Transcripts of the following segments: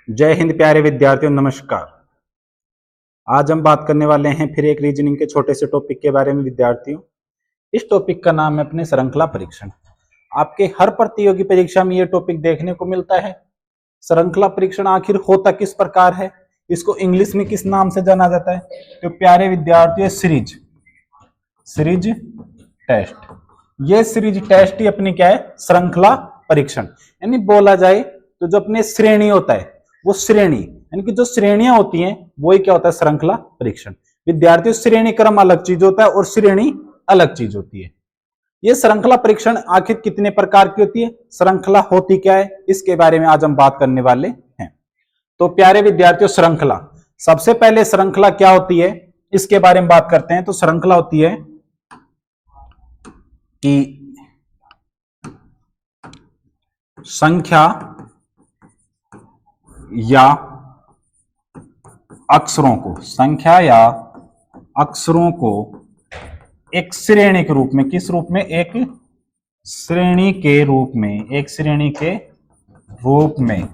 जय हिंद प्यारे विद्यार्थियों, नमस्कार। आज हम बात करने वाले हैं फिर एक रीजनिंग के छोटे से टॉपिक के बारे में। विद्यार्थियों, इस टॉपिक का नाम है अपने श्रृंखला परीक्षण। आपके हर प्रतियोगी परीक्षा में यह टॉपिक देखने को मिलता है। श्रृंखला परीक्षण आखिर होता किस प्रकार है, इसको इंग्लिश में किस नाम से जाना जाता है? तो प्यारे विद्यार्थियों, सीरीज टेस्ट। ये सीरीज टेस्ट ही अपनी क्या है? श्रृंखला परीक्षण। यानी बोला जाए तो जो अपने श्रेणी होता है वो श्रेणी, यानी कि जो श्रेणियां होती हैं वही क्या होता है? श्रृंखला परीक्षण। विद्यार्थियों, श्रेणी क्रम अलग चीज होता है और श्रेणी अलग चीज होती है। ये श्रृंखला परीक्षण आखिर कितने प्रकार की होती है, श्रृंखला होती क्या है, इसके बारे में आज हम बात करने वाले हैं। तो प्यारे विद्यार्थियों, श्रृंखला, सबसे पहले श्रृंखला क्या होती है इसके बारे में बात करते हैं। तो श्रृंखला होती है कि संख्या या अक्षरों को एक श्रेणी के रूप में, किस रूप में? एक श्रेणी के रूप में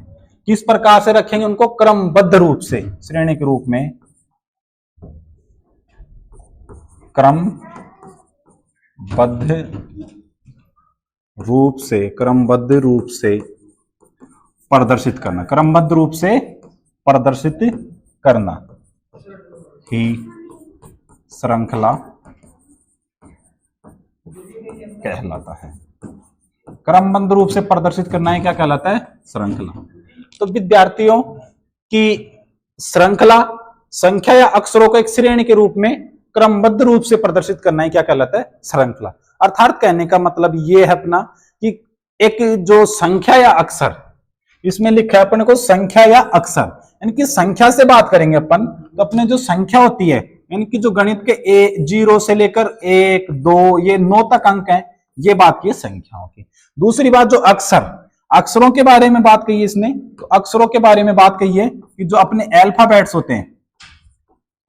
किस प्रकार से रखेंगे? उनको क्रमबद्ध रूप से, श्रेणी के रूप में क्रमबद्ध रूप से प्रदर्शित करना ही श्रृंखला कहलाता है। क्रमबद्ध रूप से प्रदर्शित करना ही क्या कहलाता है? श्रृंखला। तो विद्यार्थियों की श्रृंखला, संख्या या अक्षरों को एक श्रेणी के रूप में क्रमबद्ध रूप से प्रदर्शित करना ही क्या कहलाता है? श्रृंखला। अर्थात कहने का मतलब यह है अपना कि एक जो संख्या या अक्षर, इसमें लिखा है अपने को संख्या या अक्षर, यानी कि संख्या से बात करेंगे अपन तो अपने जो संख्या होती है, यानी कि जो गणित के 0 से लेकर 1, 2, ये 9 तक अंक है, ये बात की संख्याओं की। दूसरी बात, जो अक्षरों के बारे में बात कही है इसने, तो अक्षरों के बारे में बात कही है कि जो अपने अल्फाबेट्स होते हैं,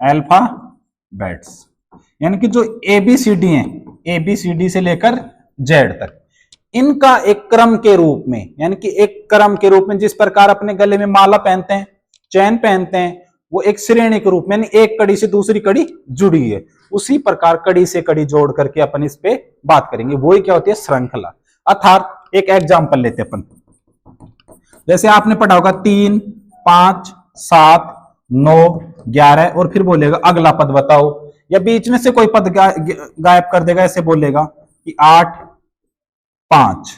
अल्फाबेट्स, यानी कि जो ABCD है, ABCD से लेकर Z तक, इनका एक क्रम के रूप में, यानी कि एक क्रम के रूप में, जिस प्रकार अपने गले में माला पहनते हैं, चैन पहनते हैं, वो एक श्रेणी के रूप में, यानी एक कड़ी से दूसरी कड़ी जुड़ी है, उसी प्रकार कड़ी से कड़ी जोड़ करके अपन इस पे बात करेंगे। वही क्या होती है? श्रृंखला। अर्थात एक एग्जांपल लेते हैं अपन, जैसे आपने पढ़ा होगा 3, 5, 7, 9, 11 और फिर बोलेगा अगला पद बताओ, या बीच में से कोई पद गायब कर देगा, ऐसे बोलेगा कि 8, 5,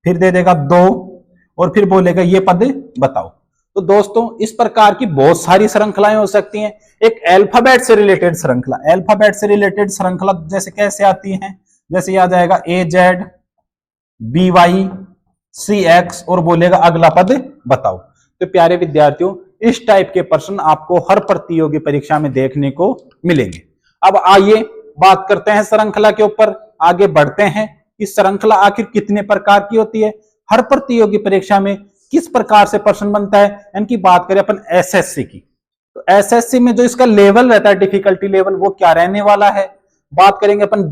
फिर दे देगा 2 और फिर बोलेगा ये पद बताओ। तो दोस्तों, इस प्रकार की बहुत सारी श्रृंखलाएं हो सकती हैं। एक अल्फाबेट से रिलेटेड श्रृंखला जैसे कैसे आती हैं? जैसे आ जाएगा AZ, BY, CX और बोलेगा अगला पद बताओ। तो प्यारे विद्यार्थियों, इस टाइप के प्रश्न आपको हर प्रतियोगी परीक्षा में देखने को मिलेंगे। अब आइए बात करते हैं श्रृंखला के ऊपर, आगे बढ़ते हैं कि श्रृंखला आखिर कितने प्रकार की होती है, हर प्रतियोगी परीक्षा में किस प्रकार से प्रश्न बनता है। यानी कि बात करें अपन SSC की, तो SSC में जो इसका लेवल रहता है, डिफिकल्टी लेवल, वो क्या रहने वाला है। बात करेंगे अपन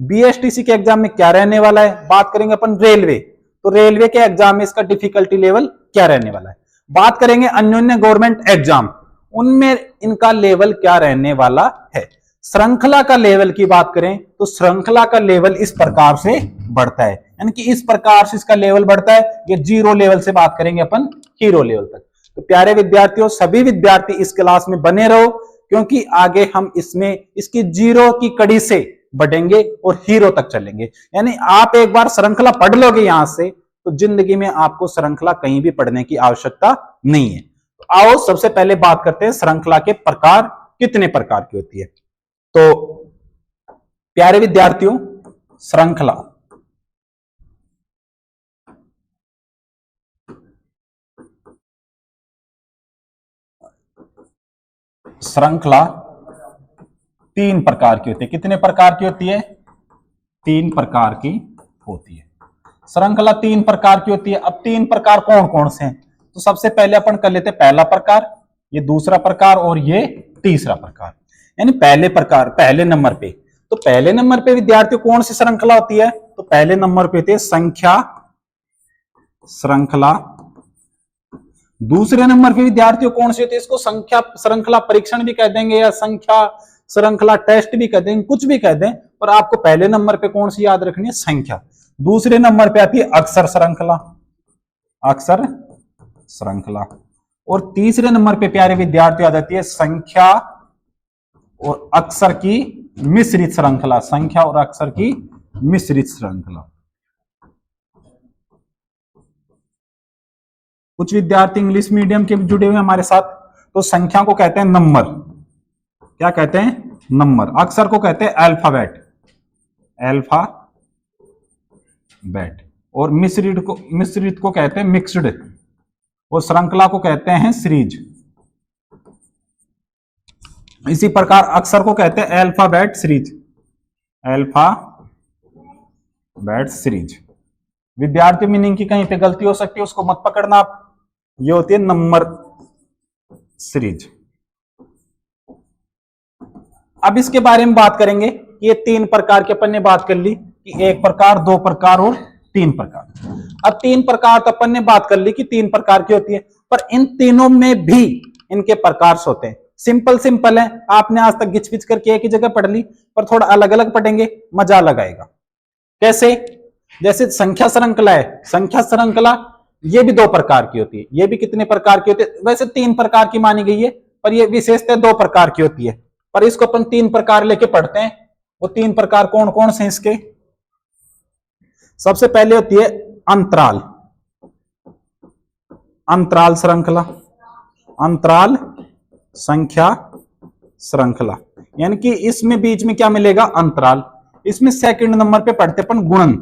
BSTC के एग्जाम में क्या रहने वाला है। बात करेंगे अपन रेलवे, तो रेलवे के एग्जाम में इसका डिफिकल्टी लेवल क्या रहने वाला है। बात करेंगे अन्य गवर्नमेंट एग्जाम, उनमें इनका लेवल क्या रहने वाला है। श्रृंखला का लेवल की बात करें तो श्रृंखला का लेवल इस प्रकार से बढ़ता है, यानी कि इस प्रकार से इसका लेवल बढ़ता है। ये 0 लेवल से बात करेंगे अपन हीरो लेवल तक। तो प्यारे विद्यार्थियों, सभी विद्यार्थी इस क्लास में बने रहो, क्योंकि आगे हम इसमें इसकी 0 की कड़ी से बढ़ेंगे और हीरो तक चलेंगे। यानी आप एक बार श्रृंखला पढ़ लोगे यहां से, तो जिंदगी में आपको श्रृंखला कहीं भी पढ़ने की आवश्यकता नहीं है। तो आओ सबसे पहले बात करते हैं श्रृंखला के प्रकार कितने प्रकार की होती है। तो प्यारे विद्यार्थियों, श्रृंखला तीन प्रकार की होती है। कितने प्रकार की होती है? 3 प्रकार की होती है। श्रृंखला 3 प्रकार की होती है। अब 3 प्रकार कौन कौन से हैं? तो सबसे पहले अपन कर लेते हैं पहला प्रकार, ये दूसरा प्रकार और ये तीसरा प्रकार। यानी पहले नंबर पे, तो पहले नंबर पे विद्यार्थियों कौन सी श्रृंखला होती है? तो पहले नंबर पे होती है संख्या श्रृंखला। दूसरे नंबर पे विद्यार्थियों कौन सी होती है, इसको संख्या श्रृंखला परीक्षण भी कह देंगे या संख्या श्रृंखला टेस्ट भी कह देंगे, कुछ भी कह दें, पर आपको पहले नंबर पे कौन सी याद रखनी है, संख्या। दूसरे नंबर पे आती है अक्षर श्रृंखला, अक्षर श्रृंखला। और तीसरे नंबर पे प्यारे विद्यार्थियों आ जाती है संख्या और अक्षर की मिश्रित श्रृंखला, संख्या और अक्षर की मिश्रित श्रृंखला। कुछ विद्यार्थी इंग्लिश मीडियम के जुड़े हुए हमारे साथ, तो संख्या को कहते हैं नंबर, क्या कहते हैं, नंबर। अक्षर को कहते हैं अल्फाबेट, अल्फाबेट। और मिश्रित को कहते हैं मिक्स्ड, और श्रृंखला को कहते हैं सीरीज। इसी प्रकार अक्षर को कहते हैं अल्फाबेट सीरीज, अल्फाबेट सीरीज। विद्यार्थी मीनिंग की कहीं पे गलती हो सकती है, उसको मत पकड़ना आप, ये होती है नंबर सीरीज। अब इसके बारे में बात करेंगे कि ये तीन प्रकार के, अपन ने बात कर ली कि एक प्रकार, दो प्रकार और तीन प्रकार। अब तीन प्रकार तो अपन ने बात कर ली कि तीन प्रकार की होती है, पर इन तीनों में भी इनके प्रकार होते हैं। सिंपल है, आपने आज तक गिच पिच करके एक ही जगह पढ़ ली, पर थोड़ा अलग अलग पढ़ेंगे, मजा अलग आएगा। कैसे? जैसे संख्या श्रृंखला है, संख्या श्रृंखला ये भी दो प्रकार की होती है, ये भी कितने प्रकार की होती है, वैसे तीन प्रकार की मानी गई है, पर ये विशेषता दो प्रकार की होती है, पर इसको अपन तीन प्रकार लेके पढ़ते हैं। वो तीन प्रकार कौन कौन से इसके? सबसे पहले होती है अंतराल, अंतराल श्रृंखला, अंतराल संख्या श्रृंखला, यानी कि इसमें बीच में क्या मिलेगा, अंतराल। इसमें सेकंड नंबर पे पढ़ते अपन गुणन,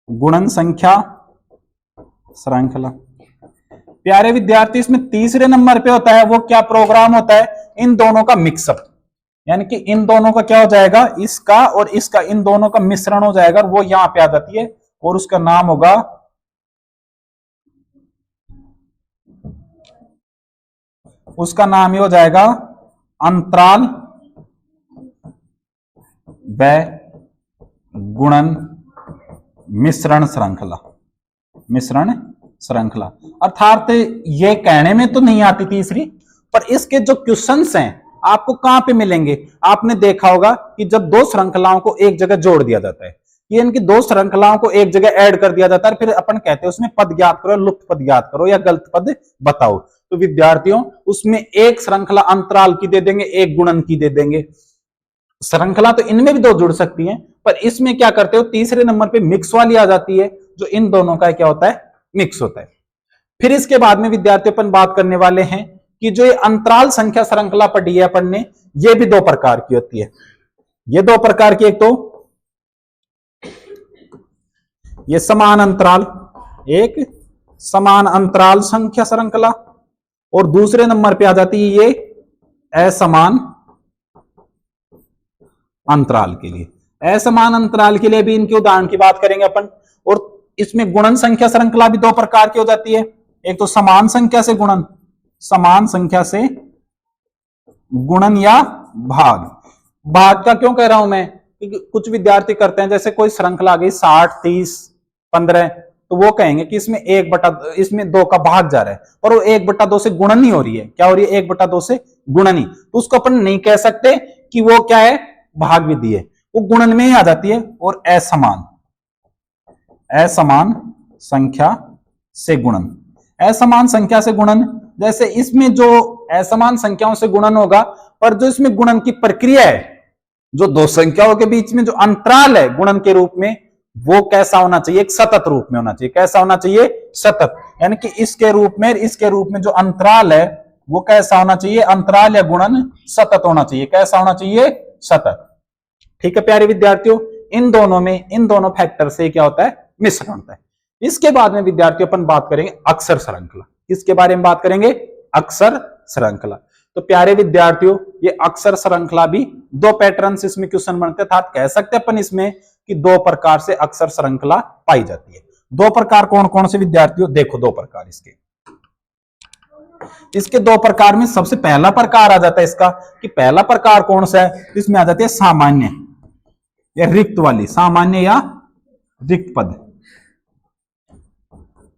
गुणन संख्या श्रृंखला। प्यारे विद्यार्थी इसमें तीसरे नंबर पे होता है, वो क्या प्रोग्राम होता है, इन दोनों का मिक्सअप, यानी कि इन दोनों का क्या हो जाएगा, इसका और इसका, इन दोनों का मिश्रण हो जाएगा, वो यहां पे आ जाती है, और उसका नाम होगा, उसका नाम ही हो जाएगा अंतराल व गुणन मिश्रण श्रृंखला, मिश्रण श्रृंखला। अर्थात ये कहने में तो नहीं आती तीसरी, पर इसके जो क्वेश्चंस हैं आपको कहां पे मिलेंगे? आपने देखा होगा कि जब दो श्रृंखलाओं को एक जगह जोड़ दिया जाता है, ये इनकी दो श्रृंखलाओं को एक जगह ऐड कर दिया जाता है, फिर अपन कहते हैं उसमें पद ज्ञात करो, लुप्त पद ज्ञात करो या गलत पद बताओ। तो विद्यार्थियों उसमें एक श्रृंखला अंतराल की दे देंगे, एक गुणन की दे देंगे। श्रृंखला तो इनमें भी दो जुड़ सकती है, पर इसमें क्या करते हो, तीसरे नंबर पे मिक्स वाली आ जाती है, जो इन दोनों का क्या होता है, मिक्स होता है। फिर इसके बाद में विद्यार्थी अपन बात करने वाले हैं कि जो ये अंतराल संख्या श्रृंखला पढ़ी है अपन ने, ये भी दो प्रकार की होती है। ये दो प्रकार की, एक तो ये समान अंतराल, एक समान अंतराल संख्या श्रृंखला, और दूसरे नंबर पे आ जाती है ये असमान अंतराल के लिए। असमान अंतराल के लिए भी इनके उदाहरण की बात करेंगे अपन। और इसमें गुणन संख्या श्रृंखला भी दो प्रकार की हो जाती है, एक तो समान संख्या से गुणन, समान संख्या से गुणन या भाग। भाग का क्यों कह रहा हूं मैं, क्योंकि कुछ विद्यार्थी करते हैं, जैसे कोई श्रृंखला आ गई 60, 30, 15, तो वो कहेंगे कि इसमें 1/, इसमें 2 का भाग जा रहा है, और वो 1/2 से गुणन ही हो रही है। क्या हो रही है? 1/2 से गुणन ही। तो उसको अपन नहीं कह सकते कि वो क्या है, भाग विधि है, वो गुणन में ही आ जाती है। और असमान, असमान संख्या से गुणन, असमान संख्या से गुणन, जैसे इसमें जो असमान संख्याओं से गुणन होगा, पर जो इसमें गुणन की प्रक्रिया है, जो दो संख्याओं के बीच में जो अंतराल है गुणन के रूप में, वो कैसा होना चाहिए, एक सतत रूप में होना चाहिए। कैसा होना चाहिए? सतत। यानी कि इसके रूप में जो अंतराल है वो कैसा होना चाहिए, अंतराल या गुणन सतत होना चाहिए। कैसा होना चाहिए? सतत। ठीक है प्यारे विद्यार्थियों, इन दोनों फैक्टर से क्या होता है, मिश्रण होता है। इसके बाद में विद्यार्थियों अपन बात करेंगे अक्षर श्रृंखला। किसके बारे में बात करेंगे? अक्षर श्रृंखला। तो प्यारे विद्यार्थियों, ये अक्षर श्रृंखला भी दो पैटर्न इसमें क्वेश्चन बनते हैं, अर्थात कह सकते हैं अपन इसमें कि दो प्रकार से अक्षर श्रृंखला पाई जाती है। दो प्रकार कौन कौन से विद्यार्थियों? देखो दो प्रकार इसके दो प्रकार में सबसे पहला प्रकार आ जाता है इसका, कि पहला प्रकार कौन सा है, इसमें आ जाती है सामान्य या रिक्त वाली, सामान्य या रिक्त पद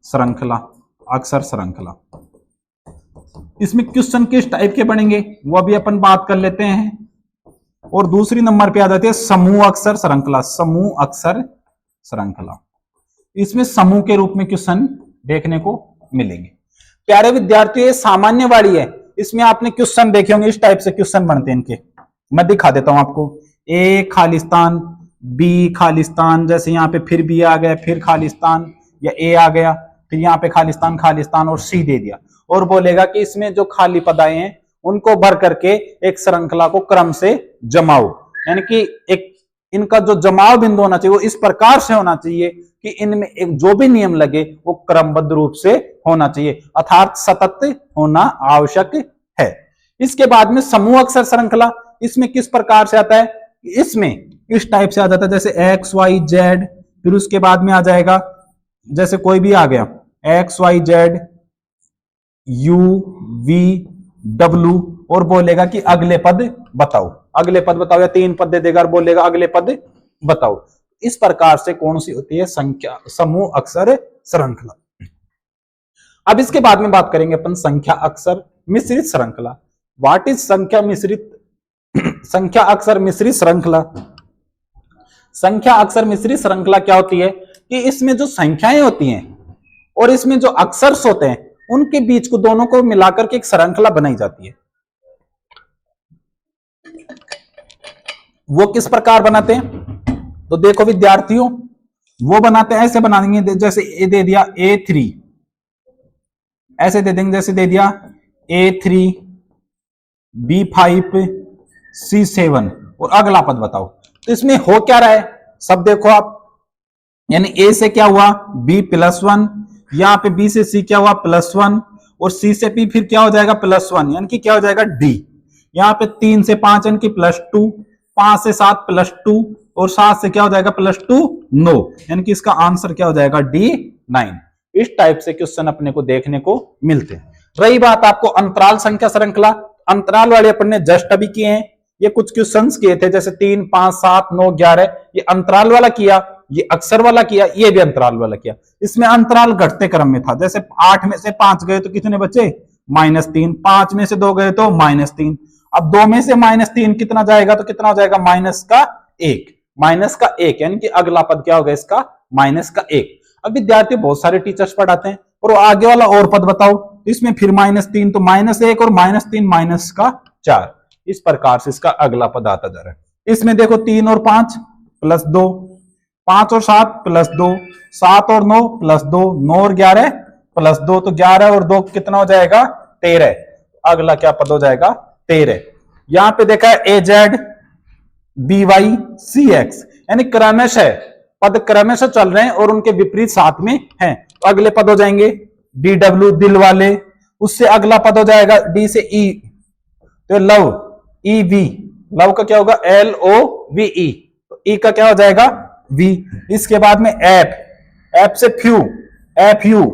श्रृंखला। अक्षर श्रृंखला। इसमें क्वेश्चन किस टाइप के बनेंगे वो अभी अपन बात कर लेते हैं। और दूसरी नंबर पे आ जाती है समूह अक्षर श्रृंखला। समूह अक्षर श्रृंखला, इसमें समूह के रूप में क्वेश्चन देखने को मिलेंगे। प्यारे विद्यार्थियों, ये सामान्य वाली है, इसमें आपने क्वेश्चन देखे होंगे, इस टाइप से क्वेश्चन बनते हैं इनके। मैं दिखा देता हूं आपको। ए खालिस्तान, बी खालिस्तान, जैसे यहाँ पे फिर बी आ गया, फिर खालिस्तान, या ए आ गया, फिर यहाँ पे खालिस्तान खालिस्तान और सी दे दिया, और बोलेगा कि इसमें जो खाली पद आए हैं उनको भर करके एक श्रृंखला को क्रम से जमाओ। यानी कि एक इनका जो जमाव बिंदु होना चाहिए वो इस प्रकार से होना चाहिए कि इनमें एक जो भी नियम लगे वो क्रमबद्ध रूप से होना चाहिए, अर्थात सतत होना आवश्यक है। इसके बाद में समूह अक्षर श्रृंखला, इसमें किस प्रकार से आता है, इसमें इस टाइप से आ जाता है, जैसे एक्स वाई जेड, फिर उसके बाद में आ जाएगा जैसे कोई भी आ गया X Y Z U V W, और बोलेगा कि अगले पद बताओ, अगले पद बताओ, या 3 पद दे देगा और बोलेगा अगले पद बताओ। इस प्रकार से कौन सी होती है संख्या समूह अक्षर श्रृंखला। अब इसके बाद में बात करेंगे अपन संख्या अक्षर मिश्रित श्रृंखला। व्हाट इज संख्या मिश्रित संख्या अक्षर मिश्रित श्रृंखला। संख्या अक्षर मिश्रित श्रृंखला क्या होती है कि इसमें जो संख्याएं होती हैं और इसमें जो अक्षर होते हैं उनके बीच को दोनों को मिलाकर के एक श्रृंखला बनाई जाती है। वो किस प्रकार बनाते हैं, तो देखो विद्यार्थियों, वो बनाते हैं ऐसे बनाएंगे, जैसे ए दे दिया A3, ऐसे दे देंगे, जैसे दे दिया A3 B5 C7 और अगला पद बताओ। तो इसमें हो क्या रहा है, सब देखो आप, यानी A से क्या हुआ B+1, यहां पे B से C क्या हुआ +1, और C से P फिर क्या हो जाएगा +1, यानी कि क्या हो जाएगा D। यहाँ पे 3 से 5 यानी कि +2, 5 से 7 +2, और 7 से क्या हो जाएगा +2 9, यानी कि इसका आंसर क्या हो जाएगा D9। इस टाइप से क्वेश्चन अपने को देखने को मिलते हैं। रही बात आपको अंतराल संख्या श्रृंखला, अंतराल वाले अपन ने जस्ट अभी किए हैं, ये कुछ क्वेश्चंस किए थे, जैसे 3 5 7 9 11, ये अंतराल वाला किया, ये अक्षर वाला किया, ये भी अंतराल वाला किया। इसमें अंतराल घटते क्रम में था, जैसे 8 में से 5 गए तो कितने बचे -3, 5 में से 2 गए तो -3, अब 2 में से -3 कितना जाएगा, तो कितना हो जाएगा -1, यानी कि अगला पद क्या होगा इसका -1। अब विद्यार्थी बहुत सारे टीचर्स पढ़ाते हैं और आगे वाला और पद बताओ, इसमें फिर -3 तो -1 और -3 -4, इस प्रकार से इसका अगला पद आता जा रहा है। इसमें देखो 3 और 5 +2, 5 और 7 +2, 7 और 9 +2, 9 और 11 +2, तो 11 और 2 कितना हो जाएगा 13, अगला क्या पद हो जाएगा 13। यहां पे देखा है AZ BY CX, यानी क्रमशः पद क्रमशः चल रहे हैं और उनके विपरीत साथ में हैं, तो अगले पद हो जाएंगे DW दिल वाले, उससे अगला पद हो जाएगा D से E, तो लव EV, लव का क्या होगा LOVE, तो E का क्या हो जाएगा V। इसके बाद में एप से फ्यू FU,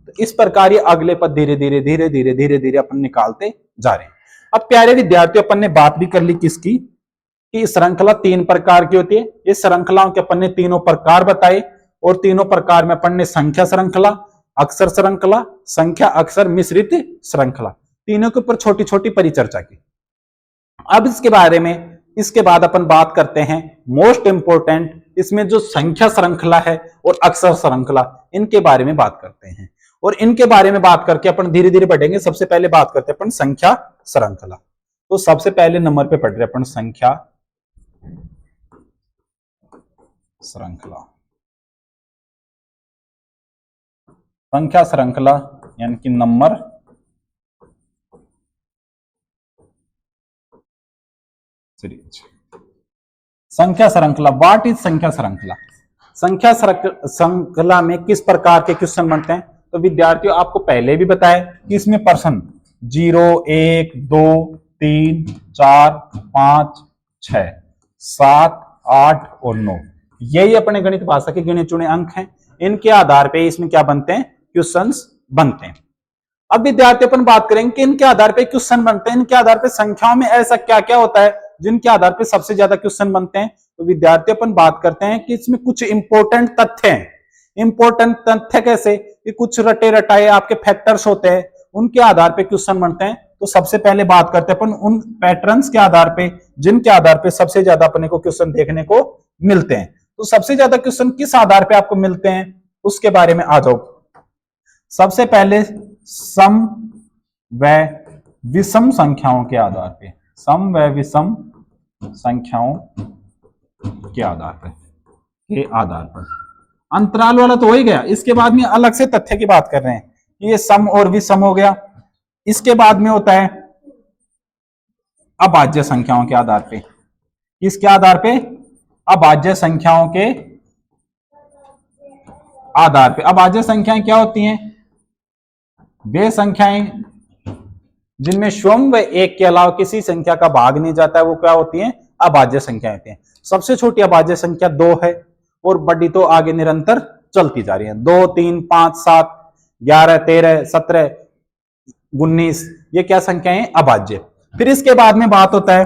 तो इस प्रकार ये अगले पद धीरे धीरे धीरे धीरे धीरे धीरे अपन निकालते जा रहे हैं। अब प्यारे विद्यार्थियों, अपन ने बात भी कर ली किसकी, कि श्रृंखला 3 प्रकार की होती है। इस श्रृंखलाओं के अपन ने तीनों प्रकार बताए, और तीनों प्रकार में अपन ने संख्या श्रृंखला, अक्षर श्रृंखला, संख्या अक्षर मिश्रित श्रृंखला, तीनों के ऊपर छोटी छोटी परिचर्चा की। अब इसके बाद अपन बात करते हैं मोस्ट इंपोर्टेंट, इसमें जो संख्या श्रृंखला है और अक्षर श्रृंखला, इनके बारे में बात करते हैं, और इनके बारे में बात करके अपन धीरे धीरे बढ़ेंगे। सबसे पहले बात करते हैं अपन संख्या श्रृंखला। तो सबसे पहले नंबर पे पढ़ रहे अपन संख्या श्रृंखला। संख्या श्रृंखला यानी कि नंबर सीरीज। संख्या श्रृंखला, व्हाट इज संख्या श्रृंखला। संख्या श्रृंखला में किस प्रकार के क्वेश्चन बनते हैं, तो विद्यार्थियों आपको पहले भी बताया कि इसमें पर्सन 0 1 2 3 4 5 6 7 8 और 9, यही अपने गणित भाषा के गिने चुने अंक हैं। इनके आधार पे इसमें क्या बनते हैं, क्वेश्चंस बनते हैं। अब विद्यार्थी अपन बात करेंगे कि इनके आधार पे क्वेश्चन बनते हैं, इनके आधार पे संख्याओं में ऐसा क्या क्या होता है जिनके आधार पे सबसे ज्यादा क्वेश्चन बनते हैं। तो विद्यार्थी अपन बात करते हैं कि इसमें कुछ इंपॉर्टेंट तथ्य हैं, इंपॉर्टेंट तथ्य कैसे कि कुछ रटे रटाए आपके फैक्टर्स होते हैं, उनके आधार पे क्वेश्चन बनते हैं। तो सबसे पहले बात करते हैं अपन उन पैटर्न्स के आधार पे जिनके आधार पे सबसे ज्यादा अपने को क्वेश्चन देखने को मिलते हैं। तो सबसे ज्यादा क्वेश्चन किस आधार पे आपको मिलते हैं उसके बारे में आ जाओ। सबसे पहले सम व विषम संख्याओं के आधार पे, सम व विषम संख्याओं के आधार पर अंतराल वाला तो हो ही गया। इसके बाद में अलग से तथ्य की बात कर रहे हैं कि ये सम और विषम हो गया। इसके बाद में होता है अभाज्य संख्याओं के आधार पे। किसके आधार पे? अभाज्य संख्याओं के आधार पे। अभाज्य संख्याएं क्या होती हैं? वे संख्याएं जिनमें स्वयं व एक के अलावा किसी संख्या का भाग नहीं जाता है, वो क्या होती हैं? अभाज्य संख्याएं होती हैं। सबसे छोटी अभाज्य संख्या 2 है और बड़ी तो आगे निरंतर चलती जा रही है। 2, 3, 5, 7, 11, 13, 17, 19, ये क्या संख्याएं हैं? अभाज्य। फिर इसके बाद में बात होता है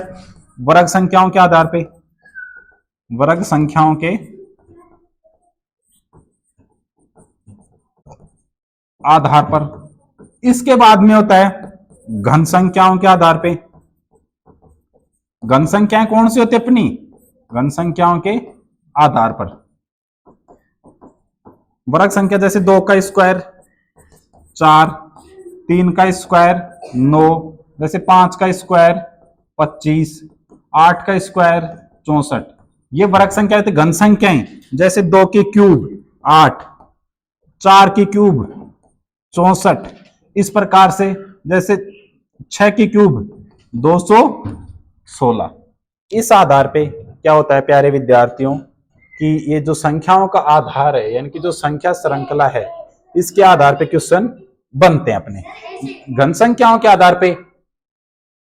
वर्ग संख्याओं के आधार पे, वर्ग संख्याओं के आधार पर। इसके बाद में होता है घन संख्याओं के आधार पे। घन संख्याएं कौन सी होती है अपनी? घन संख्याओं के आधार पर। वर्ग संख्या जैसे 2 का स्क्वायर 4, 3 का स्क्वायर 9, जैसे 5 का स्क्वायर 25, 8 का स्क्वायर 64, ये वर्ग संख्या होती है। घन संख्याएं जैसे 2 की क्यूब 8, 4 की क्यूब 64, इस प्रकार से जैसे 6 की क्यूब 216। इस आधार पे क्या होता है प्यारे विद्यार्थियों कि ये जो संख्याओं का आधार है, यानी कि जो संख्या श्रृंखला है, इसके आधार पे क्वेश्चन बनते हैं अपने। घन संख्याओं के आधार पे,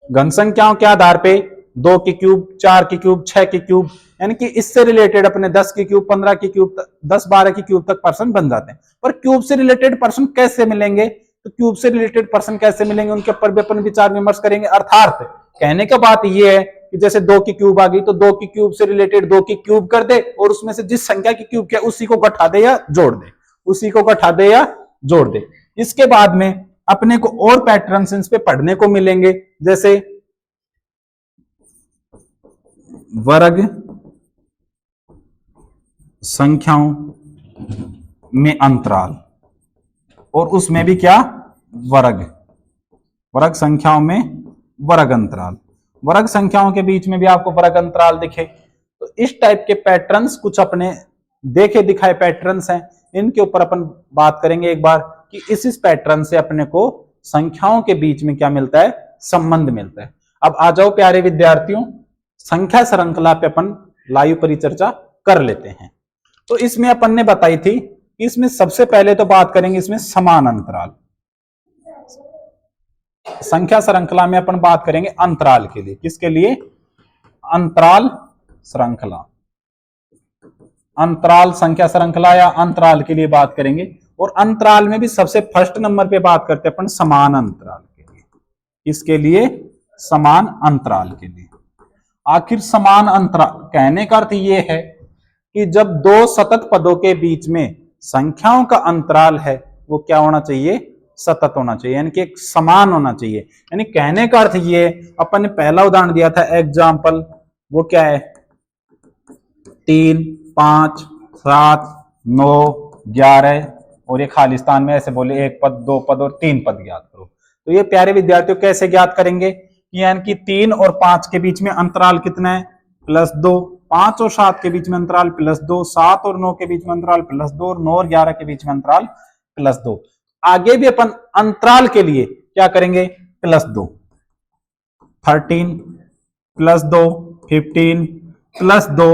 घन संख्याओं के आधार पे 2 की क्यूब 4 की क्यूब 6 की क्यूब, यानी कि इससे रिलेटेड अपने 10 की क्यूब 15 की क्यूब 10 12 की क्यूब तक पर्सन बन जाते हैं। पर क्यूब से रिलेटेड पर्सन कैसे मिलेंगे? तो क्यूब से रिलेटेड पर्सन कैसे मिलेंगे उनके ऊपर भी अपन विचार विमर्श करेंगे। अर्थात कहने का बात यह है कि जैसे 2 की क्यूब आ गई तो 2 की क्यूब से रिलेटेड 2 की क्यूब कर दे और उसमें से जिस संख्या की क्यूब क्या उसी को घटा दे या जोड़ दे, उसी को घटा दे या जोड़ दे। इसके बाद में अपने को और पैटर्न्स इस पे पढ़ने को मिलेंगे, जैसे वर्ग संख्याओं में अंतराल और उसमें भी क्या? वर्ग संख्याओं में वर्ग अंतराल। वर्ग संख्याओं के बीच में भी आपको वर्ग अंतराल दिखे। तो इस टाइप के पैटर्न्स कुछ अपने देखे दिखाए पैटर्न्स हैं, इनके ऊपर अपन बात करेंगे एक बार कि इस पैटर्न से अपने को संख्याओं के बीच में क्या मिलता है? संबंध मिलता है। अब आ जाओ प्यारे विद्यार्थियों, संख्या श्रृंखला पे अपन लाइव परिचर्चा कर लेते हैं। तो इसमें अपन ने बताई थी कि इसमें सबसे पहले तो बात करेंगे इसमें समान अंतराल। संख्या श्रृंखला में अपन बात करेंगे अंतराल के लिए। किसके लिए? अंतराल श्रृंखला, अंतराल संख्या श्रृंखला या अंतराल के लिए बात करेंगे। और अंतराल में भी सबसे फर्स्ट नंबर पे बात करते हैं अपन समान अंतराल के लिए। इसके लिए समान अंतराल के लिए। आखिर समान अंतराल कहने का अर्थ यह है कि जब दो सतत पदों के बीच में संख्याओं का अंतराल है वो क्या होना चाहिए? सतत होना चाहिए, यानी कि एक समान होना चाहिए। यानी कहने का अर्थ ये, अपन ने पहला उदाहरण दिया था एग्जाम्पल, वो क्या है? 3, 5, 7, 9, 11 और ये खालिस्तान में ऐसे बोले 1 पद 2 पद और 3 पद ज्ञात करो। तो ये प्यारे विद्यार्थियों कैसे ज्ञात करेंगे? यानी कि 3 और 5 के बीच में अंतराल कितना है? +2। 5 और 7 के बीच में अंतराल +2। 7 और 9 के बीच में अंतराल +2 और 9 और 11 के बीच में अंतराल +2। आगे भी अपन अंतराल के लिए क्या करेंगे? +2। 13 +2, 15 +2,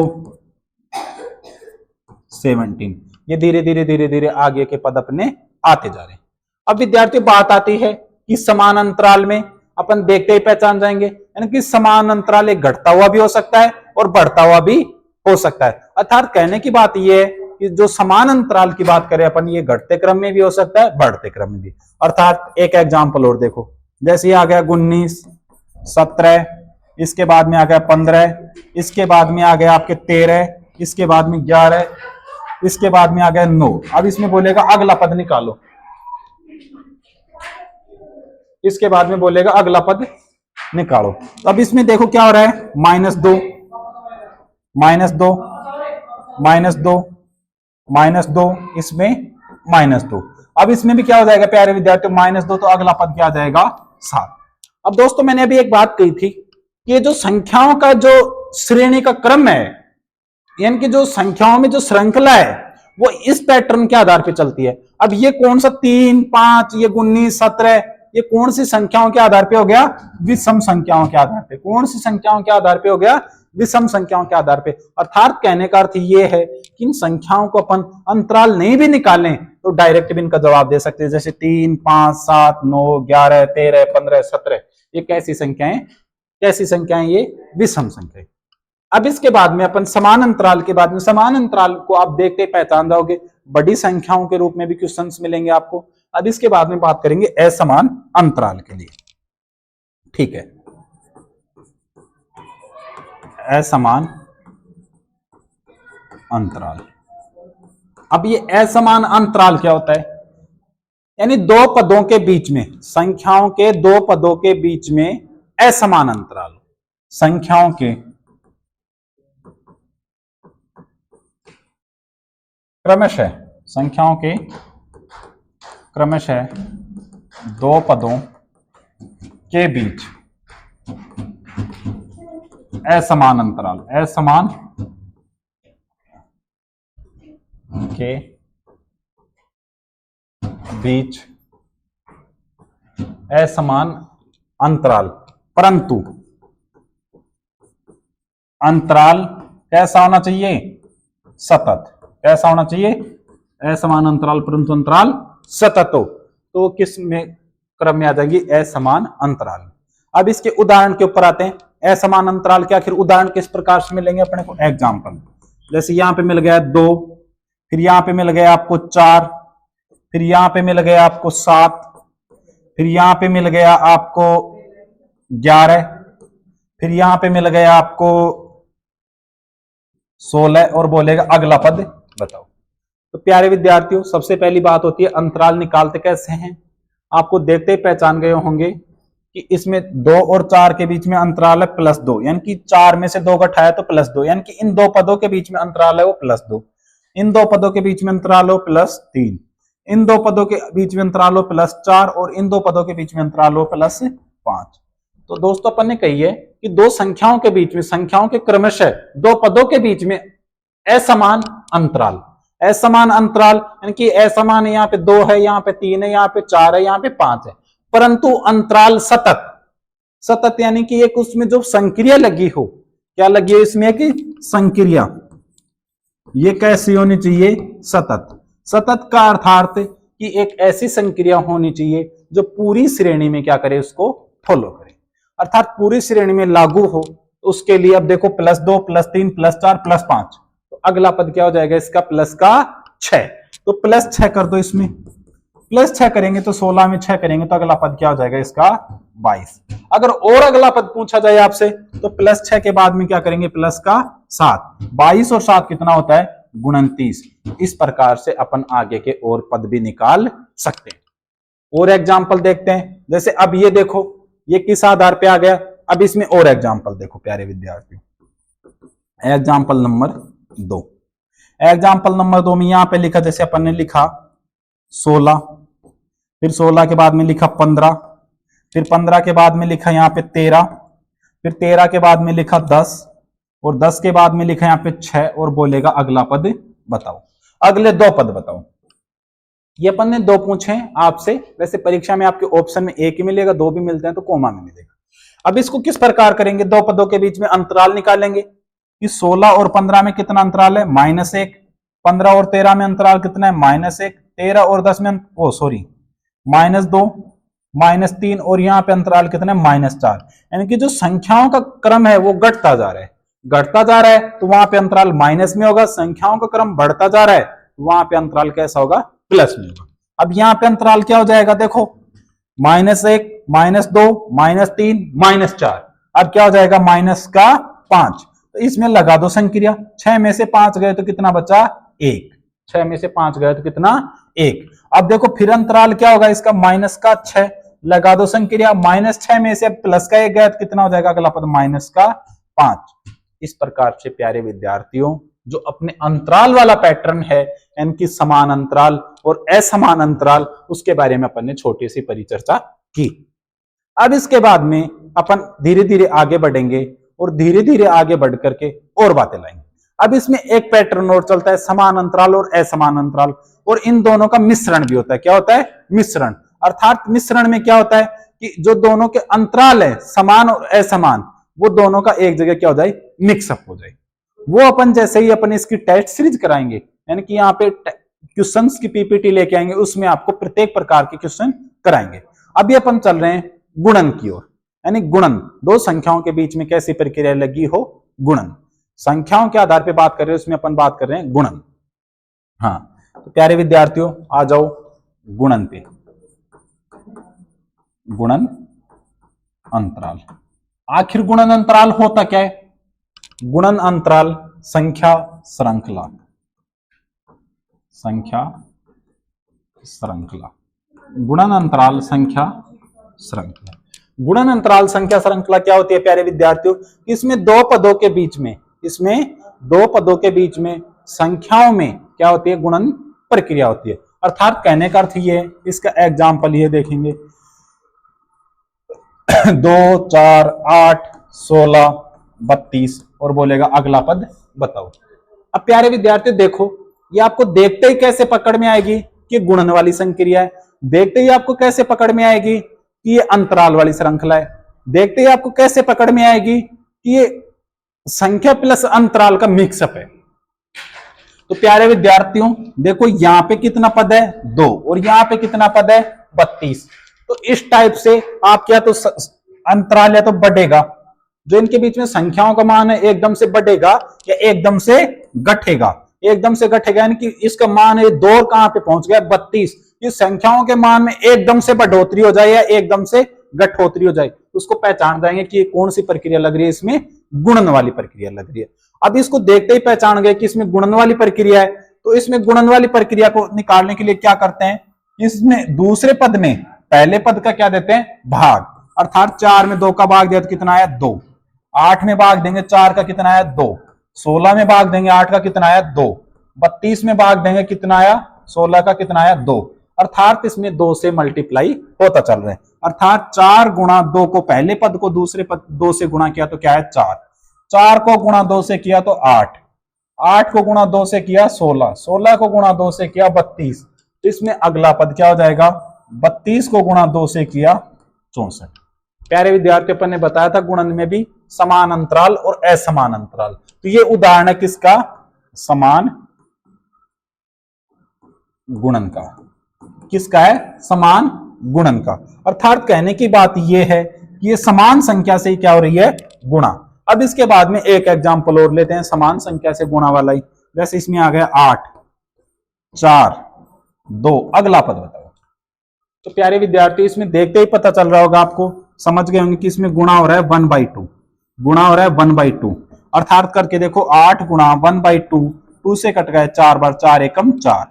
17। ये धीरे धीरे धीरे धीरे आगे के पद अपने आते जा रहे हैं। अब विद्यार्थियों बात आती है कि समान अंतराल में अपन देखते ही पहचान जाएंगे, यानी कि समान अंतराल एक घटता हुआ भी हो सकता है और बढ़ता हुआ भी हो सकता है। अर्थात कहने की बात यह है कि जो समान अंतराल की बात करें अपन, ये घटते क्रम में भी हो सकता है, बढ़ते क्रम में भी। अर्थात एक एग्जांपल और देखो, जैसे ये आ गया 19, 17, इसके बाद में आ गया 15, इसके बाद में आ गया आपके 13, इसके बाद में 11, इसके बाद में आ गया 9। अब इसमें बोलेगा अगला पद निकालो, इसके बाद में बोलेगा अगला पद निकालो। तो अब इसमें देखो क्या हो रहा है, -2 -2 -2 -2, इसमें -2। अब इसमें भी क्या हो जाएगा प्यारे विद्यार्थियों, -2, तो अगला पद क्या आ जाएगा 7। अब दोस्तों मैंने अभी एक बात कही थी कि ये जो संख्याओं का जो श्रेणी का क्रम है, यानी कि जो संख्याओं में जो श्रृंखला है वो इस पैटर्न के आधार पर चलती है। अब ये कौन सा 3, 5, ये 19, 17, ये कौन सी संख्याओं के आधार पे हो गया, विषम संख्याओं के आधार पे। कौन सी संख्याओं के आधार पे हो गया, विषम संख्याओं के आधार पे। अर्थात कहने का अर्थ ये है कि इन संख्याओं को अपन अंतराल नहीं भी निकालें तो डायरेक्ट भी इनका जवाब दे सकते हैं, जैसे 3, 5, 7, 9, 11, 13, 15, 17। ये कैसी संख्याएं, कैसी संख्याएं, ये विषम संख्या। अब इसके बाद में अपन समान अंतराल के बाद में, समान अंतराल को आप देखते पहचान जाओगे, बड़ी संख्याओं के रूप में भी क्वेश्चंस मिलेंगे आपको। अब इसके बाद में बात करेंगे असमान अंतराल के लिए, ठीक है। असमान अंतराल। अब ये असमान अंतराल क्या होता है, यानी दो पदों के बीच में, संख्याओं के दो पदों के बीच में असमान अंतराल, संख्याओं के क्रमशः, संख्याओं के क्रमशः दो पदों के बीच असमान अंतराल, असमान के बीच असमान अंतराल, परंतु अंतराल कैसा होना चाहिए, सतत। कैसा होना चाहिए, असमान अंतराल परंतु अंतराल सतत हो, तो किस में क्रम में आ जाएगी, असमान अंतराल। अब इसके उदाहरण के ऊपर आते हैं। असमान अंतराल के आखिर उदाहरण किस प्रकार से मिलेंगे अपने को, एग्जाम्पल। जैसे यहां पे मिल गया 2, फिर यहां पे मिल गया आपको 4, फिर यहां पे मिल गया आपको 7, फिर यहां पे मिल गया आपको 11, फिर यहां पे मिल गया आपको 16, और बोलेगा अगला पद बताओ। तो प्यारे विद्यार्थियों, सबसे पहली बात होती है अंतराल निकालते कैसे हैं। आपको देखते ही पहचान गए होंगे कि इसमें 2 और 4 के बीच में अंतराल है +2, यानी कि 4 में से 2 घटाया तो +2, यानी कि इन दो पदों के बीच में अंतराल है वो +2। इन दो पदों के बीच में अंतराल हो +3, इन दो पदों के बीच में अंतराल हो +4, और इन दो पदों के बीच में अंतराल हो +5। तो दोस्तों अपन ने कही है कि दो संख्याओं के बीच में, संख्याओं के क्रमशः दो पदों के बीच में असमान अंतराल, असमान अंतराल, यानी कि असमान यहाँ पे 2 है, यहाँ पे 3 है, यहाँ पे 4 है, यहाँ पे 5 है, परंतु अंतराल सतत। सतत यानी कि एक उसमें जो संक्रिया लगी हो, क्या लगी है इसमें कि संक्रिया, ये कैसी होनी चाहिए, सतत। सतत का अर्थार्थ कि एक ऐसी संक्रिया होनी चाहिए जो पूरी श्रेणी में क्या करे, उसको फॉलो करे, अर्थात पूरी श्रेणी में लागू हो। तो उसके लिए अब देखो +2, +3, +4, +5, तो अगला पद क्या हो जाएगा इसका, प्लस का 6। तो +6 कर दो इसमें, +6 करेंगे तो 16 में 6 करेंगे तो अगला पद क्या हो जाएगा इसका 22। अगर और अगला पद पूछा जाए आपसे तो +6 के बाद में क्या करेंगे, प्लस का 7। 22 और 7 कितना होता है, 29। इस प्रकार से अपन आगे के और पद भी निकाल सकते हैं। और एग्जाम्पल देखते हैं। जैसे अब ये देखो, ये किस आधार पे आ गया। अब इसमें और एग्जाम्पल देखो प्यारे विद्यार्थियों, एग्जाम्पल नंबर 2। एग्जाम्पल नंबर 2 में यहां पे लिखा, जैसे अपन ने लिखा 16, फिर 16 के बाद में लिखा 15, फिर 15 के बाद में लिखा यहाँ पे 13, फिर 13 के बाद में लिखा 10, और 10 के बाद में लिखा यहाँ पे 6, और बोलेगा अगला पद बताओ, अगले 2 पद बताओ। ये अपन ने 2 पूछे आपसे, वैसे परीक्षा में आपके ऑप्शन में 1 ही मिलेगा, 2 भी मिलते हैं तो कोमा में मिलेगा। अब इसको किस प्रकार करेंगे, 2 पदों के बीच में अंतराल निकालेंगे कि 16 और 15 में कितना अंतराल है, -1, 15 और 13 में अंतराल कितना है, -1, 13 और 10 में -2, -3, और यहाँ पे अंतराल कितना है, -4। यानी कि जो संख्याओं का क्रम है वो घटता जा रहा है, घटता जा रहा है, तो वहां पे अंतराल माइनस में होगा। संख्याओं का क्रम बढ़ता जा रहा है, तो वहां पे अंतराल कैसा होगा, प्लस में होगा। अब यहाँ पे अंतराल क्या हो जाएगा, देखो -1, -2, -3, -4, अब क्या हो जाएगा, -5। तो इसमें लगा दो संक्रिया, 6 में से 5 गए तो कितना बचा, 1। 6 में से 5 गया तो कितना 1। अब देखो फिर अंतराल क्या होगा इसका, माइनस का 6, लगा दो संक्रिया, -6 में से प्लस का 1 गया तो कितना हो जाएगा अगला पद, माइनस का 5। इस प्रकार से प्यारे विद्यार्थियों जो अपने अंतराल वाला पैटर्न है, यानी कि समान अंतराल और असमान अंतराल, उसके बारे में अपन ने छोटी सी परिचर्चा की। अब इसके बाद में अपन धीरे धीरे आगे बढ़ेंगे और धीरे धीरे आगे बढ़ करके और बातें लाएंगे। अब इसमें एक पैटर्न और चलता है, समान अंतराल और असमान अंतराल, और इन दोनों का मिश्रण भी होता है। क्या होता है, मिश्रण। अर्थात मिश्रण में क्या होता है कि जो दोनों के अंतराल है समान और असमान, वो दोनों का एक जगह क्या हो जाए, मिक्सअप हो जाए। वो अपन जैसे ही अपन इसकी टेस्ट सीरीज कराएंगे, यानी कि यहाँ पे क्वेश्चंस की पीपीटी लेके आएंगे, उसमें आपको प्रत्येक प्रकार के क्वेश्चन कराएंगे। अभी अपन चल रहे हैं गुणन की ओर, यानी गुणन, दो संख्याओं के बीच में कैसी प्रक्रिया लगी हो, गुणन। संख्याओं के आधार पे बात कर रहे हैं, उसमें अपन बात कर रहे हैं गुणन। हाँ, तो प्यारे विद्यार्थियों आ जाओ गुणन पे। गुणन अंतराल, आखिर गुणन अंतराल होता क्या है? गुणन अंतराल संख्या श्रृंखला, संख्या श्रृंखला, गुणन अंतराल संख्या श्रृंखला। गुणन अंतराल संख्या श्रृंखला क्या होती है प्यारे विद्यार्थियों? इसमें दो पदों के बीच में, इसमें दो पदों के बीच में संख्याओं में क्या होती है, गुणन प्रक्रिया होती है। अर्थात कहने का अर्थ ये है, इसका एग्जाम्पल ये देखेंगे 2, 4, 8, 16, 32 और बोलेगा अगला पद बताओ। अब प्यारे विद्यार्थी देखो, ये आपको देखते ही कैसे पकड़ में आएगी कि गुणन वाली संक्रिया है, देखते ही आपको कैसे पकड़ में आएगी कि ये अंतराल वाली श्रृंखला है, देखते ही आपको कैसे पकड़ में आएगी कि ये संख्या प्लस अंतराल का मिक्सअप है। तो प्यारे विद्यार्थियों देखो, यहां पे कितना पद है, 2, और यहां पे कितना पद है, 32। तो इस टाइप से आप क्या तो अंतराल या तो बढ़ेगा, जो इनके बीच में संख्याओं का मान है एकदम से बढ़ेगा या एकदम से घटेगा। एकदम से घटेगा यानी कि इसका मान है 2 कहां पे पहुंच गया, 32। इस संख्याओं के मान में एकदम से बढ़ोतरी हो जाए या एकदम से घटोतरी हो जाए, तो उसको पहचान जाएंगे कि ये कौन सी प्रक्रिया लग रही है, इसमें गुणन वाली प्रक्रिया लग रही है। अब इसको देखते ही पहचान गए कि इसमें गुणन वाली प्रक्रिया है, तो इसमें गुणन वाली प्रक्रिया को निकालने के लिए क्या करते हैं, इसमें दूसरे पद में पहले पद का क्या देते हैं, भाग। अर्थात 4 में 2 का भाग दिया तो कितना आया, 2। 8 में भाग देंगे 4 का कितना आया, 2। 16 में भाग देंगे 8 का कितना आया, 2। 32 में भाग देंगे कितना आया, 16 का कितना आया, 2। अर्थात इसमें 2 से मल्टीप्लाई होता चल रहा है। अर्थात 4 गुणा 2 को पहले पद को दूसरे पद 2 से गुणा किया तो क्या है, 4। 4 को गुणा 2 से किया तो 8। 8 को गुणा 2 से किया 16। 16 को गुणा 2 से किया 32। तो इसमें अगला पद क्या हो जाएगा, 32 को गुणा 2 से किया 64। प्यारे विद्यार्थी अपन ने बताया था गुणन में भी समान अंतराल और असमान अंतराल। तो ये उदाहरण है किसका, समान गुणन का। किसका है, समान गुणन का। अर्थात कहने की बात यह है कि ये समान संख्या से क्या हो रही है, गुणा। अब इसके बाद में एक एग्जांपल और लेते हैं समान संख्या से गुणा वाला ही। जैसे इसमें आ गया 8, 4, 2, अगला पद बताओ। तो प्यारे विद्यार्थी इसमें देखते ही पता चल रहा होगा आपको, समझ गए होंगे कि इसमें गुणा हो रहा है 1/2, गुणा हो रहा है 1/2। अर्थात करके देखो 8 गुणा 1/2, 2 से कट गए 4 बार, 4 एकम 4।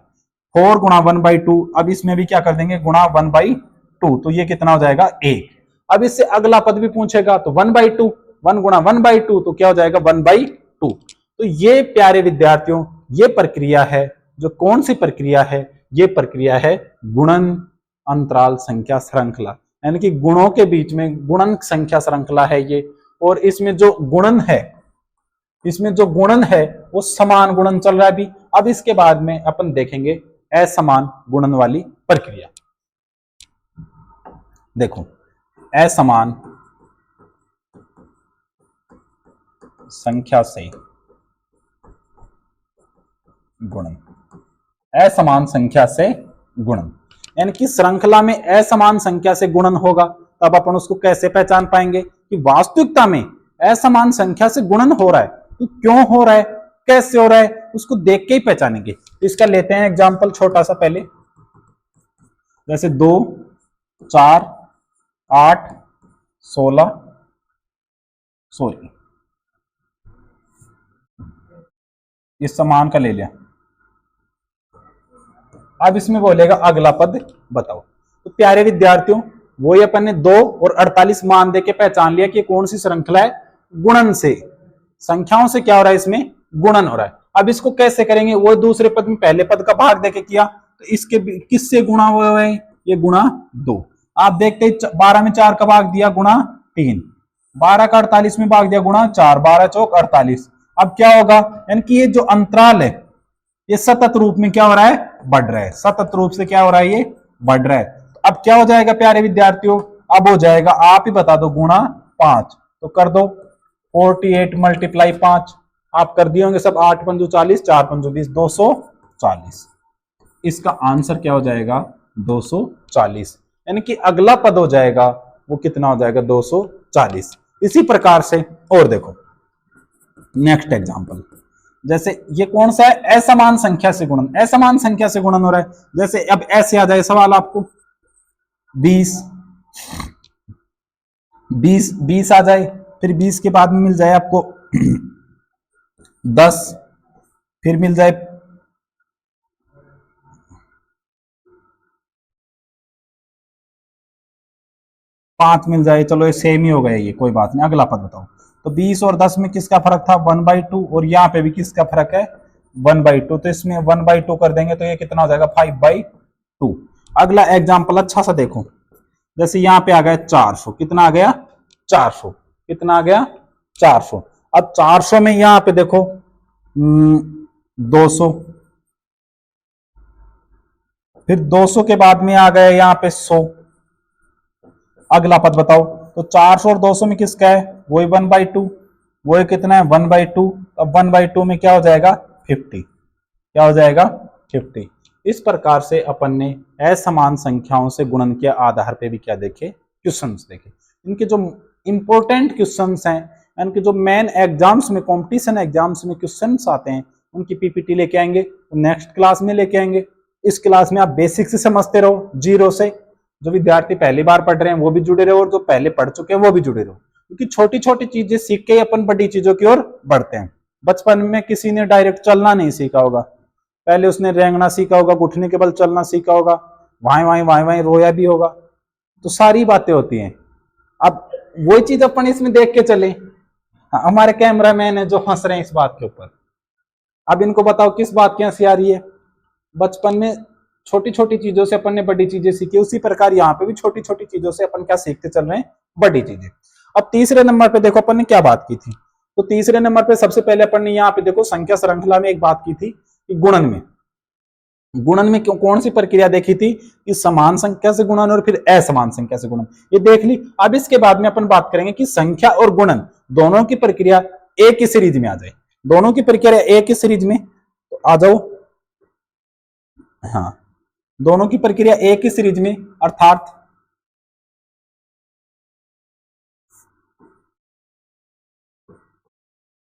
4 गुणा 1/2, अब इसमें भी क्या कर देंगे, गुणा 1/2, तो ये कितना हो जाएगा, 1। अब इससे अगला पद भी पूछेगा तो 1/2, 1 गुणा 1/2 तो क्या हो जाएगा, 1/2। तो ये प्यारे विद्यार्थियों ये प्रक्रिया है, जो कौन सी प्रक्रिया है, ये प्रक्रिया है गुणन अंतराल संख्या श्रृंखला, यानी कि गुणों के बीच में गुणन संख्या श्रृंखला है ये। और इसमें जो गुणन है, इसमें जो गुणन है वो समान गुणन चल रहा है अभी। अब इसके बाद में अपन देखेंगे असमान गुणन वाली प्रक्रिया। देखो असमान संख्या से गुणन, असमान संख्या से गुणन, यानी कि श्रृंखला में असमान संख्या से गुणन होगा, तब अपन उसको कैसे पहचान पाएंगे कि वास्तविकता में असमान संख्या से गुणन हो रहा है। तो क्यों हो रहा है, कैसे हो रहा है, उसको देख के ही पहचानेंगे। तो इसका लेते हैं एग्जांपल छोटा सा पहले, जैसे 2, 4, 8, 16, सॉरी इस समान का ले लिया। अब इसमें बोलेगा अगला पद बताओ। तो प्यारे विद्यार्थियों, वो ये अपन ने 2 और 48 मान दे के पहचान लिया कि कौन सी श्रृंखला है, गुणन से, संख्याओं से क्या हो रहा है, इसमें गुणन हो रहा है। अब इसको कैसे करेंगे, वो दूसरे पद में पहले पद का भाग देके किया, तो इसके किससे गुणा हुआ है, ये गुणा 2। आप देखते 12 में 4 का भाग दिया गुणा 3, 12 का 48 में भाग दिया गुणा 4, 12 चौक 48। अब क्या होगा, यानी कि ये जो अंतराल है ये सतत रूप में क्या हो रहा है, बढ़ रहा है, सतत रूप से क्या हो रहा है, ये बढ़ रहा है। तो अब क्या हो जाएगा प्यारे विद्यार्थियों, अब हो जाएगा, आप ही बता दो, गुणा 5। तो कर दो 48 मल्टीप्लाई 5, आप कर दिए होंगे सब, 8 पंजू 40, 4 पंजू 20, 240। इसका आंसर क्या हो जाएगा, 240। यानी कि अगला पद हो जाएगा वो कितना हो जाएगा, 240। इसी प्रकार से और देखो नेक्स्ट एग्जांपल, जैसे ये कौन सा है, असमान संख्या से गुणन, असमान संख्या से गुणन हो रहा है। जैसे अब ऐसे आ जाए सवाल आपको, 20 20 20 आ जाए, फिर 20 के बाद में मिल जाए आपको 10, फिर मिल जाए 5 मिल जाए, चलो ये सेम ही हो गया, ये कोई बात नहीं। अगला पद बताओ। तो 20 और 10 में किसका फर्क था, 1/2, और यहाँ पे भी किसका फर्क है, 1/2। तो इसमें 1/2 कर देंगे तो ये कितना हो जाएगा, 5/2। अगला एग्जाम्पल अच्छा सा देखो, जैसे यहाँ पे आ गया 400, कितना आ गया, 400, कितना आ गया, 400। अब 400 में यहाँ पे देखो 200, फिर 200 के बाद में आ गया यहाँ पे 100। अगला पद बताओ। तो 400 और 200 में किसका है, वही 1/2, वही कितना है, 1/2। अब 1/2 में क्या हो जाएगा, 50, क्या हो जाएगा, 50। इस प्रकार से अपन ने असमान संख्याओं से गुणन के आधार पे भी क्या देखे, क्वेश्चंस देखे। इनके जो इंपॉर्टेंट क्वेश्चंस हैं, इनके जो मेन एग्जाम्स में, कॉम्पिटिशन एग्जाम्स में क्वेश्चंस आते हैं, उनकी पीपीटी लेके आएंगे, नेक्स्ट क्लास में लेके आएंगे। इस क्लास में आप बेसिक से समझते रहो, जीरो से। जो विद्यार्थी पहली बार पढ़ रहे हैं वो भी जुड़े रहो, और जो पहले पढ़ चुके हैं वो भी जुड़े रहो, क्योंकि छोटी छोटी चीजें सीख के अपन बड़ी चीजों की ओर बढ़ते हैं। बचपन में किसी ने डायरेक्ट चलना नहीं सीखा होगा, पहले उसने रेंगना सीखा होगा, घुटने के बल चलना सीखा होगा, वाई रोया भी होगा, तो सारी बातें होती हैं। अब वही चीज अपन इसमें देख के चले। हमारे कैमरामैन है जो हंस रहे हैं इस बात के ऊपर, अब इनको बताओ किस बात की हंसी आ रही है। बचपन में छोटी छोटी चीजों से अपन ने बड़ी चीजें सीखी, उसी प्रकार यहाँ पे भी छोटी छोटी चीजों से अपन क्या सीखते चल रहे हैं, बड़ी चीजें। अब तीसरे नंबर पे देखो अपन ने क्या बात की थी। तो तीसरे नंबर पे सबसे पहले अपन ने यहाँ पे देखो संख्या श्रृंखला में एक बात की थी कि गुणन में कौन सी प्रक्रिया देखी थी, कि समान संख्या से गुणन और फिर असमान संख्या से गुणन, ये देख ली। अब इसके बाद में अपन बात करेंगे कि संख्या और गुणन दोनों की प्रक्रिया एक ही सीरीज में आ जाए, दोनों की प्रक्रिया एक ही सीरीज में तो आ जाओ। हाँ, दोनों की प्रक्रिया एक ही सीरीज में, अर्थात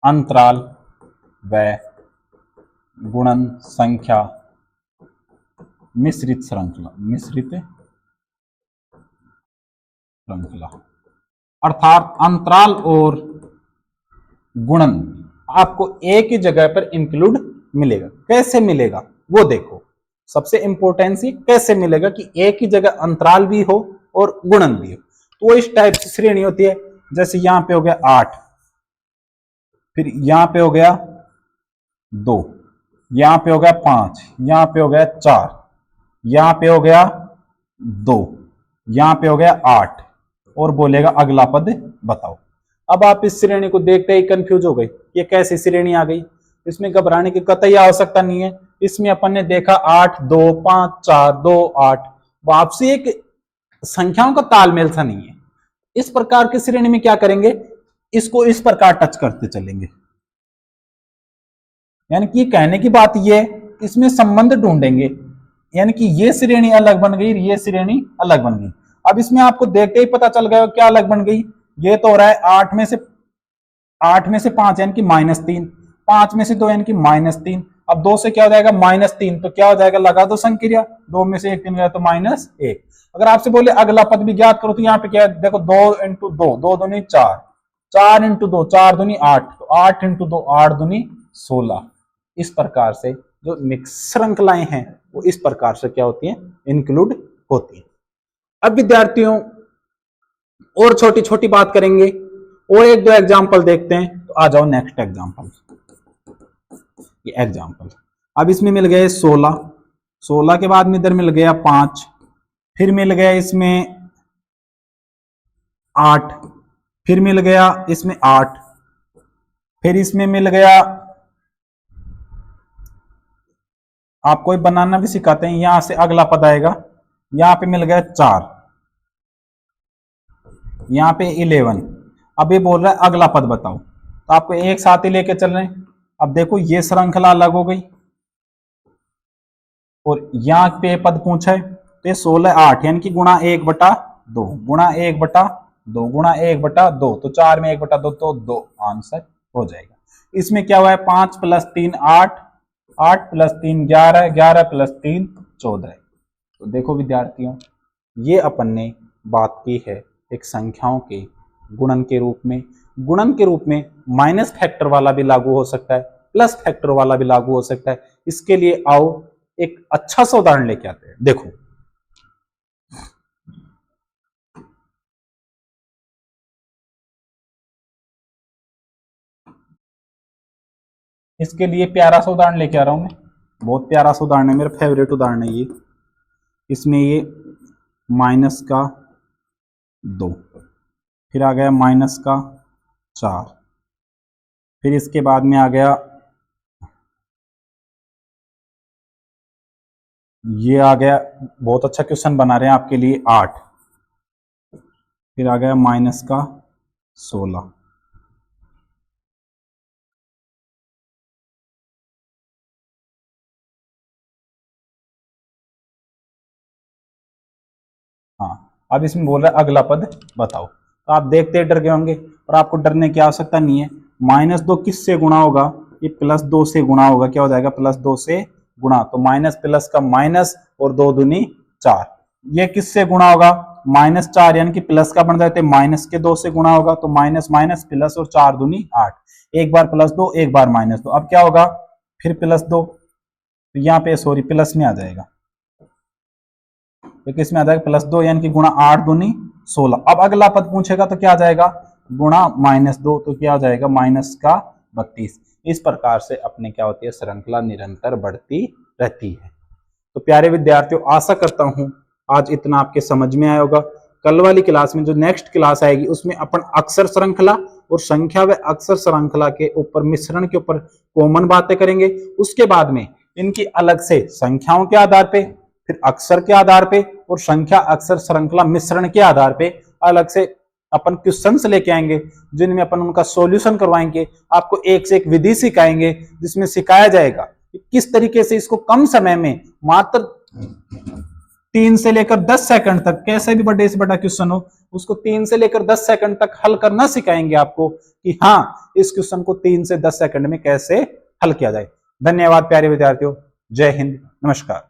अंतराल व गुणन संख्या मिश्रित श्रृंखला, अर्थात अंतराल और गुणन आपको एक ही जगह पर इंक्लूड मिलेगा। कैसे मिलेगा वो देखो, सबसे इंपॉर्टेंसी कैसे मिलेगा कि एक ही जगह अंतराल भी हो और गुणन भी हो। तो इस टाइप की श्रेणी होती है, जैसे यहां पे हो गया 8, फिर यहां पे हो गया 2, यहां पे हो गया 5, यहां पे हो गया 4, यहां पे हो गया 2, यहां पे हो गया 8, और बोलेगा अगला पद बताओ। अब आप इस श्रेणी को देखते ही कंफ्यूज हो गए, ये कैसी श्रेणी आ गई। इसमें घबराने की कतई आवश्यकता नहीं है। इसमें अपन ने देखा 8 2 5 4 2 8, वापसी एक संख्याओं का तालमेल सा नहीं है। इस प्रकार की श्रेणी में क्या करेंगे, इसको इस प्रकार टच करते चलेंगे, यानी कि कहने की बात ये, इसमें संबंध ढूंढेंगे, यानी कि ये श्रेणी अलग बन गई, ये श्रेणी अलग बन गई। अब इसमें आपको देखते ही पता चल गया क्या अलग बन गई। ये तो हो रहा है 8 में से 5 यानी कि -3, 5 में से 2 यानी कि -3। अब 2 से क्या हो जाएगा, -3, तो क्या हो जाएगा, लगा दो संक्रिया, 2 में से 1 3 गया तो -1। अगर आपसे बोले अगला पद भी ज्ञात करो, तो यहाँ पे क्या है, देखो 2 × 2, 2 दूनी 4, 4 × 2, 4 दूनी 8, तो 8 × 2, 8 दूनी 16। इस प्रकार से जो मिक्स श्रृंखलाएं हैं वो इस प्रकार से क्या होती हैं, इंक्लूड होती हैं। अब विद्यार्थियों और छोटी छोटी बात करेंगे और एक दो एग्जाम्पल देखते हैं। तो आ जाओ नेक्स्ट एग्जाम्पल। ये एग्जाम्पल अब इसमें मिल गए 16, 16 के बाद में इधर मिल गया 5, फिर मिल गया इसमें 8, फिर मिल गया इसमें 8, फिर इसमें मिल गया, आपको बनाना भी सिखाते हैं। यहां से अगला पद आएगा, यहां पे मिल गया 4, यहां पे 11। अब ये बोल रहा है अगला पद बताओ, तो आपको एक साथ ही लेके चल रहे हैं। अब देखो ये श्रृंखला अलग हो गई और यहां पे पद पूछा है, तो ये 16 8 यानी कि गुणा 1/2 गुणा 1/2 गुणा 1/2, तो 4 में 1/2 तो 2 आंसर हो जाएगा। इसमें क्या हुआ है 5 + 3 8, 8 + 3 11, 11 + 3 14 है। तो देखो विद्यार्थियों ये अपन ने बात की है एक संख्याओं के गुणन के रूप में। गुणन के रूप में माइनस फैक्टर वाला भी लागू हो सकता है, प्लस फैक्टर वाला भी लागू हो सकता है। इसके लिए आओ एक अच्छा सा उदाहरण लेके आते हैं। देखो इसके लिए प्यारा सा उदाहरण लेके आ रहा हूं मैं, बहुत प्यारा सा उदाहरण है, मेरा फेवरेट उदाहरण है ये। इसमें ये -2, फिर आ गया -4, फिर इसके बाद में आ गया ये आ गया, बहुत अच्छा क्वेश्चन बना रहे हैं आपके लिए 8, फिर आ गया -16। हाँ अब इसमें बोल रहा है अगला पद बताओ। तो आप देखते डर गए होंगे, और आपको डरने की आवश्यकता नहीं है। -2 किससे गुणा होगा, ये +2 से गुणा होगा। क्या हो जाएगा +2 से गुणा, तो माइनस प्लस का माइनस और 2 दूनी 4। ये किससे गुणा होगा -4 यानी कि प्लस का बन जाते -2 से गुणा होगा, तो माइनस माइनस प्लस और 4 दूनी 8। एक बार +2 एक बार -2, अब क्या होगा फिर +2, तो यहाँ पे सॉरी प्लस में आ जाएगा, तो किस में आ जाएगा +2 यानी कि गुणा 8 दूनी 16। अब अगला पद पूछेगा तो क्या आ जाएगा गुणा -2, तो क्या आ जाएगा -32। इस प्रकार से अपने क्या होती है श्रृंखला निरंतर बढ़ती रहती है। तो प्यारे विद्यार्थियों आशा करता हूं आज इतना आपके समझ में आया होगा। कल वाली क्लास में जो नेक्स्ट क्लास आएगी उसमें अपन अक्षर श्रृंखला और संख्या व अक्षर श्रृंखला के ऊपर मिश्रण के ऊपर कॉमन बातें करेंगे। उसके बाद में इनकी अलग से संख्याओं के आधार पे, फिर अक्षर के आधार पे और संख्या अक्षर श्रृंखला मिश्रण के आधार पे अलग से अपन क्वेश्चंस लेके आएंगे, जिनमें अपन उनका सॉल्यूशन करवाएंगे। आपको एक से एक विधि सिखाएंगे जिसमें सिखाया जाएगा कि किस तरीके से इसको कम समय में मात्र 3 से लेकर 10 सेकंड तक, कैसे भी बड़े से बड़ा क्वेश्चन हो उसको 3 से लेकर 10 सेकंड तक हल करना सिखाएंगे आपको कि हाँ इस क्वेश्चन को 3 से 10 सेकंड में कैसे हल किया जाए। धन्यवाद प्यारे विद्यार्थियों, जय हिंद, नमस्कार।